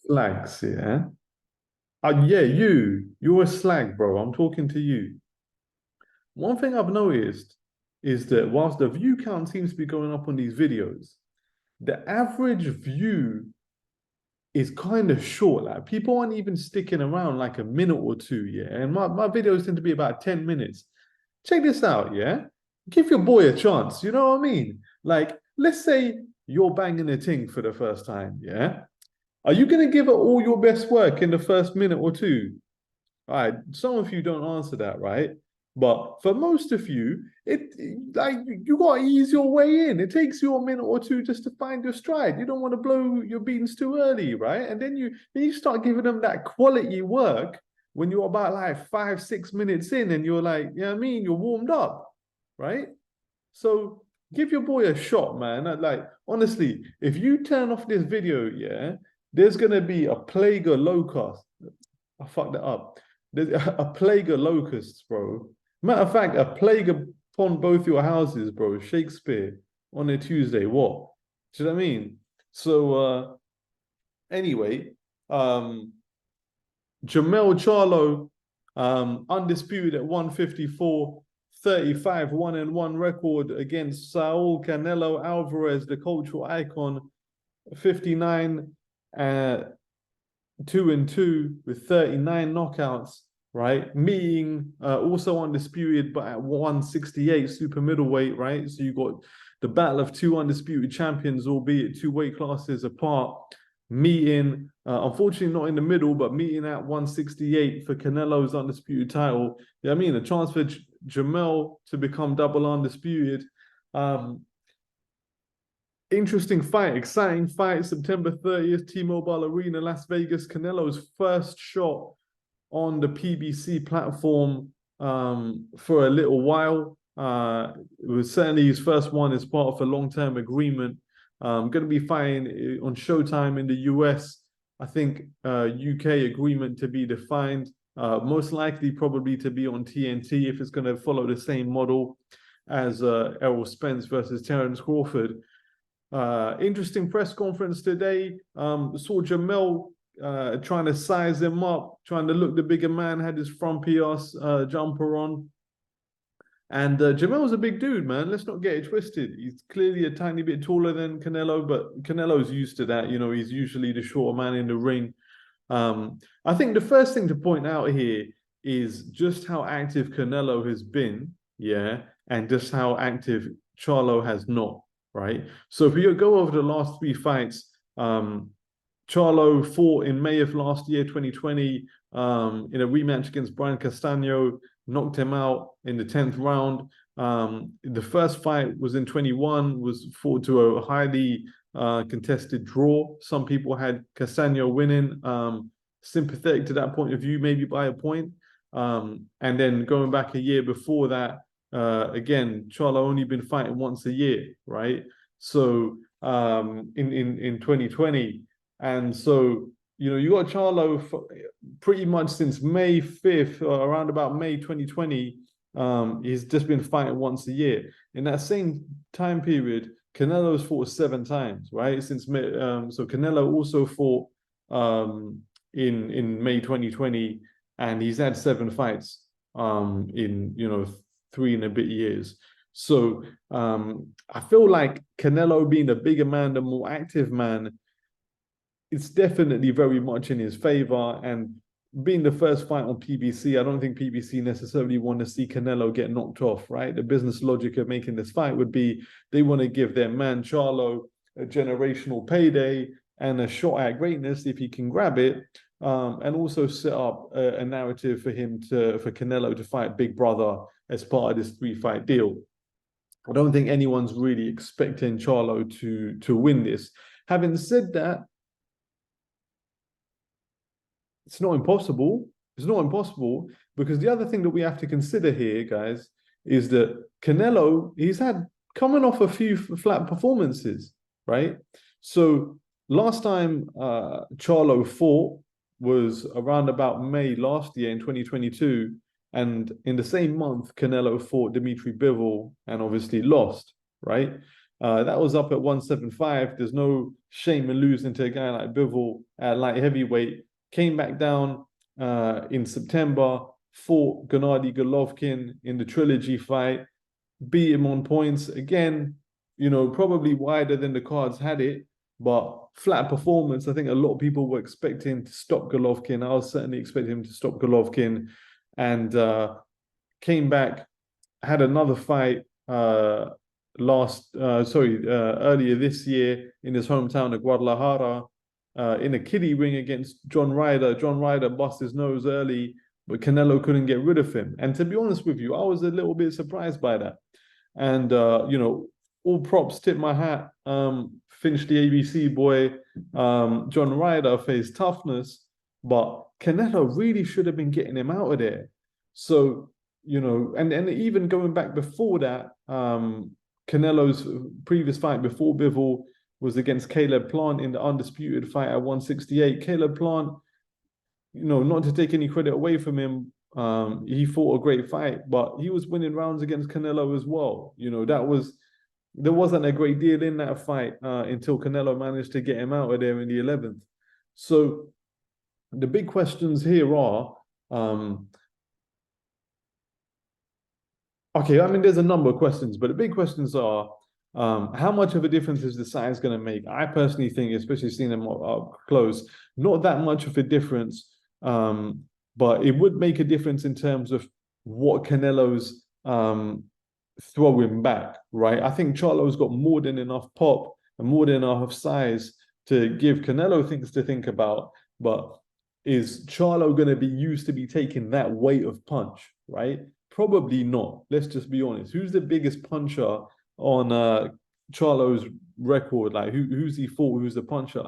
Slags, yeah. Yeah, you're a slag, bro. I'm talking to you. One thing I've noticed is that whilst the view count seems to be going up on these videos, the average view is kind of short. Like people aren't even sticking around like a minute or two, yeah. And my videos tend to be about 10 minutes. Check this out, yeah. Give your boy a chance, you know what I mean? Like, let's say you're banging a ting for the first time, yeah. Are you gonna give it all your best work in the first minute or two? All right, some of you don't answer that, right? But for most of you, it like you gotta ease your way in. It takes you a minute or two just to find your stride. You don't want to blow your beans too early, right? And then you start giving them that quality work when you're about like 5, 6 minutes in, and you're like, you know what I mean? You're warmed up, right? So give your boy a shot, man. Like honestly, if you turn off this video, yeah, there's gonna be a plague of locusts. I fucked that up. There's a plague of locusts, bro. Matter of fact, a plague upon both your houses, bro. Shakespeare on a Tuesday. What? Do you know what I mean? So anyway, um Jamel Charlo, undisputed at 154, 35, 1-1 record against Saul Canelo Alvarez, the cultural icon, 59, 2-2 with 39 knockouts, right? Meeting also undisputed, but at 168 super middleweight, right? So you got the battle of two undisputed champions, albeit two weight classes apart, meeting, unfortunately not in the middle, but meeting at 168 for Canelo's undisputed title. Yeah, I mean, a chance for Jamel to become double undisputed. Interesting fight, exciting fight. September 30th, T-Mobile Arena, Las Vegas. Canelo's first shot on the PBC platform for a little while. It was certainly his first one as part of a long-term agreement. Going to be fighting on Showtime in the US. I think UK agreement to be defined. Most likely, probably to be on TNT if it's going to follow the same model as Errol Spence versus Terence Crawford. Interesting press conference today. Saw Jamel trying to size him up, trying to look the bigger man, had his frumpy ass jumper on. And Jamel's a big dude, man. Let's not get it twisted. He's clearly a tiny bit taller than Canelo, but Canelo's used to that. You know, he's usually the shorter man in the ring. I think the first thing to point out here is just how active Canelo has been, yeah, and just how active Charlo has not, right? So if you go over the last three fights, Charlo fought in May of last year, 2020, in a rematch against Brian Castano, knocked him out in the 10th round. The first fight was in 21, was fought to a highly contested draw. Some people had Castano winning, sympathetic to that point of view, maybe by a point. And then going back a year before that, again, Charlo only been fighting once a year, right? So in 2020, and so you know you got Charlo pretty much since May 5th, or around about May 2020. He's just been fighting once a year. In that same time period, Canelo's fought 7 times, right? Since May, so Canelo also fought in May 2020, and he's had 7 fights in 3 and a bit years. So I feel like Canelo being the bigger man, the more active man, it's definitely very much in his favor. And being the first fight on PBC, I don't think PBC necessarily want to see Canelo get knocked off, right? The business logic of making this fight would be they want to give their man Charlo a generational payday and a shot at greatness if he can grab it, and also set up a narrative for Canelo to fight Big Brother as part of this 3-fight deal. I don't think anyone's really expecting Charlo to win this. Having said that, it's not impossible. It's not impossible because the other thing that we have to consider here, guys, is that Canelo, he's had coming off a few flat performances, right? So last time Charlo fought was around about May last year in 2022. And in the same month, Canelo fought Dimitri Bivol and obviously lost, right? That was up at 175. There's no shame in losing to a guy like Bivol at light heavyweight. Came back down in September, fought Gennady Golovkin in the trilogy fight, beat him on points. Again, probably wider than the cards had it, but flat performance. I think a lot of people were expecting to stop Golovkin. I was certainly expecting him to stop Golovkin, and came back, had another fight earlier this year in his hometown of Guadalajara, in a kiddie ring against John Ryder. John Ryder bust his nose early, but Canelo couldn't get rid of him. And to be honest with you, I was a little bit surprised by that. And all props, tip my hat. Finished the ABC boy. John Ryder faced toughness, but Canelo really should have been getting him out of there. So, and even going back before that, Canelo's previous fight before Bivol was against Caleb Plant in the undisputed fight at 168. Caleb Plant, not to take any credit away from him, he fought a great fight, but he was winning rounds against Canelo as well. There wasn't a great deal in that fight until Canelo managed to get him out of there in the 11th. So the big questions here are, okay, I mean, there's a number of questions, but the big questions are, how much of a difference is the size going to make? I personally think, especially seeing them up close, not that much of a difference, but it would make a difference in terms of what Canelo's throwing back, right? I think Charlo's got more than enough pop and more than enough size to give Canelo things to think about, but is Charlo going to be used to be taking that weight of punch, right? Probably not. Let's just be honest. Who's the biggest puncher on Charlo's record? Like, who's he fought? Who's the puncher?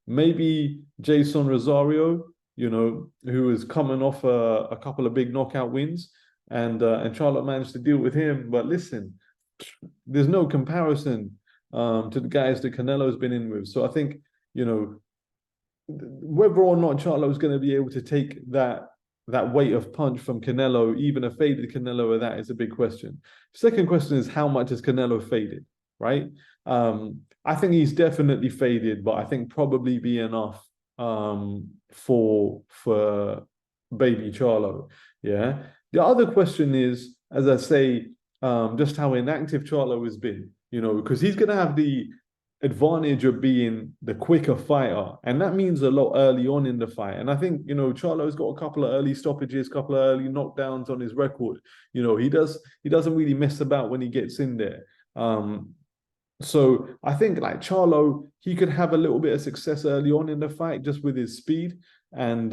Maybe Jason Rosario, who is coming off a couple of big knockout wins, and Charlo managed to deal with him. But listen, there's no comparison to the guys that Canelo's been in with. So I think, whether or not Charlo's going to be able to take that weight of punch from Canelo, even a faded Canelo, that is a big question. Second question is, how much has Canelo faded, right? I think he's definitely faded, but I think probably be enough for baby Charlo. Yeah. The other question is, as I say, just how inactive Charlo has been, because he's going to have the advantage of being the quicker fighter, and that means a lot early on in the fight. And I think Charlo's got a couple of early stoppages, couple of early knockdowns on his record. He doesn't really mess about when he gets in there. So I think like Charlo, he could have a little bit of success early on in the fight just with his speed, and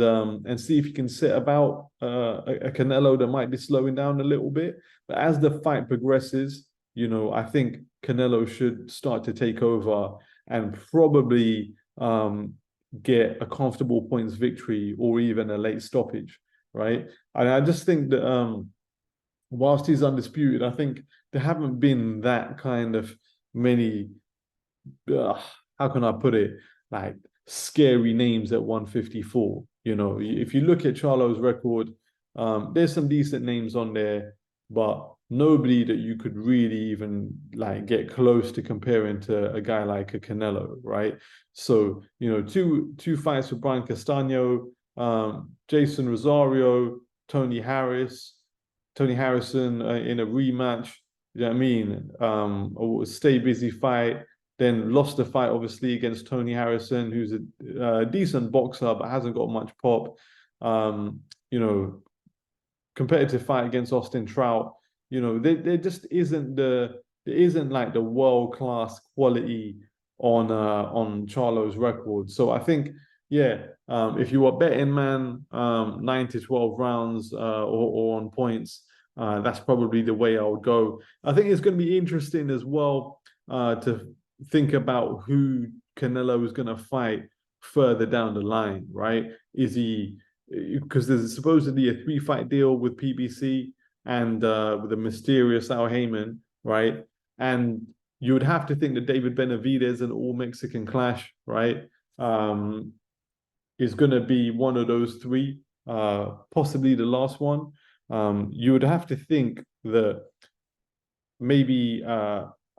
see if he can sit about a Canelo that might be slowing down a little bit. But as the fight progresses, I think Canelo should start to take over and probably get a comfortable points victory or even a late stoppage, right? And I just think that whilst he's undisputed, I think there haven't been that kind of many, how can I put it, like scary names at 154. If you look at Charlo's record, there's some decent names on there, but nobody that you could really even like get close to comparing to a guy like a Canelo, right? So, two fights with Brian Castano, Jason Rosario, Tony Harrison in a rematch. You know what I mean? A stay busy fight, then lost the fight obviously against Tony Harrison, who's a decent boxer but hasn't got much pop. Competitive fight against Austin Trout. There just isn't like the world-class quality on Charlo's record. So I think, if you were betting, man, 9 to 12 rounds or on points, that's probably the way I would go. I think it's going to be interesting as well to think about who Canelo is going to fight further down the line, right? Is he, because there's supposedly a 3-fight deal with PBC and with a mysterious Al Heyman, right? And you would have to think that David Benavidez, an all-Mexican clash, right, is going to be one of those 3, possibly the last one. You would have to think that maybe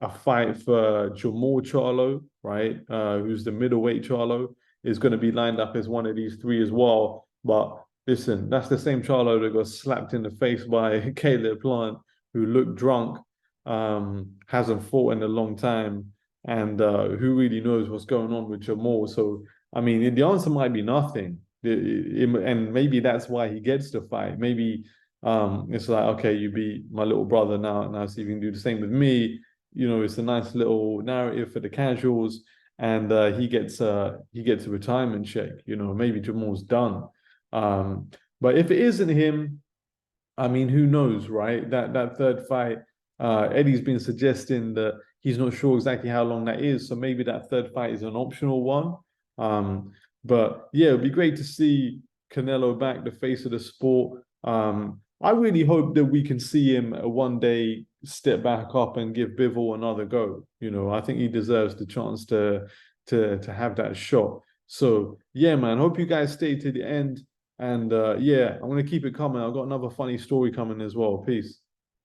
a fight for Jamal Charlo, right? Who's the middleweight Charlo, is going to be lined up as one of these three as well. But listen, that's the same Charlo that got slapped in the face by Caleb Plant, who looked drunk, hasn't fought in a long time, and who really knows what's going on with Jamal. So, I mean, the answer might be nothing. And maybe that's why he gets the fight. Maybe it's like, okay, you beat my little brother now see if you can do the same with me. You know, it's a nice little narrative for the casuals, and he gets a retirement check. You know, maybe Jamal's done. But if it isn't him, I mean, who knows, right? That third fight, Eddie's been suggesting that he's not sure exactly how long that is, so maybe that third fight is an optional one. But yeah, it'd be great to see Canelo back, the face of the sport. I really hope that we can see him one day step back up and give Bivol another go. You know, I think he deserves the chance to have that shot. So yeah, man, hope you guys stay to the end. And yeah, I'm gonna keep it coming. I've got another funny story coming as well. Peace.